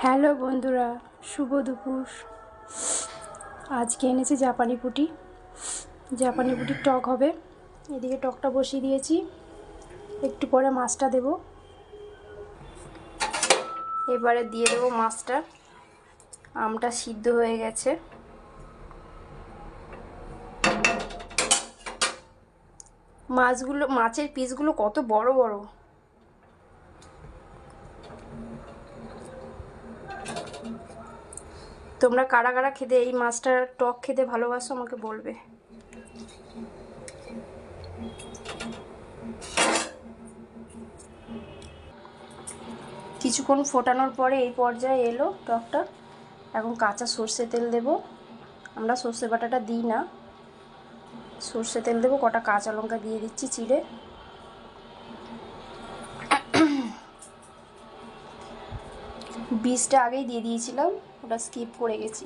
Hello বন্ধুরা, শুভ দুপুর। আজকে এনেছি জাপানি পুটির টক হবে। এদিকে টকটা বসিয়ে দিয়েছি, একটু পরে মাছটা দেব। এবারে দিয়ে দেবো মাছটা। আমটা সিদ্ধ হয়ে গেছে। মাছের পিসগুলো কত বড় বড়। তোমরা কারা কারা খেতে এই মাছটার টক খেতে ভালোবাসো আমাকে বলবে। কিছুক্ষণ ফোটানোর পরে এই পর্যায়ে এলো টকটা। এখন কাঁচা সর্ষে তেল দেব। আমরা সর্ষে বাটাটা দিই না, সর্ষে তেল দেবো। কটা কাঁচা লঙ্কা দিয়ে দিচ্ছি চিড়ে। বীজটা আগেই দিয়ে দিয়েছিলাম, ওটা স্কিপ করে গেছি।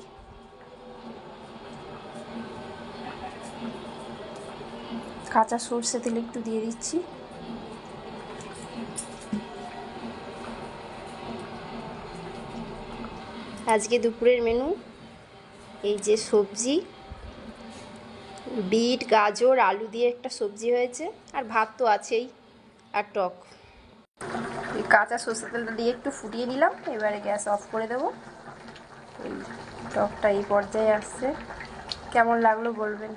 কাঁচা সর্ষে তেল একটু দিয়ে দিচ্ছি। আজকে দুপুরের মেনু এই যে সবজি, বিট গাজর আলু দিয়ে একটা সবজি হয়েছে, আর ভাত তো আছেই, আর টক। এই কাঁচা সর্ষে তেলটা দিয়ে একটু ফুটিয়ে নিলাম। এবারে গ্যাস অফ করে দেবো। এই টকটা এই পর্যায়ে আসছে। কেমন লাগলো বলবেন।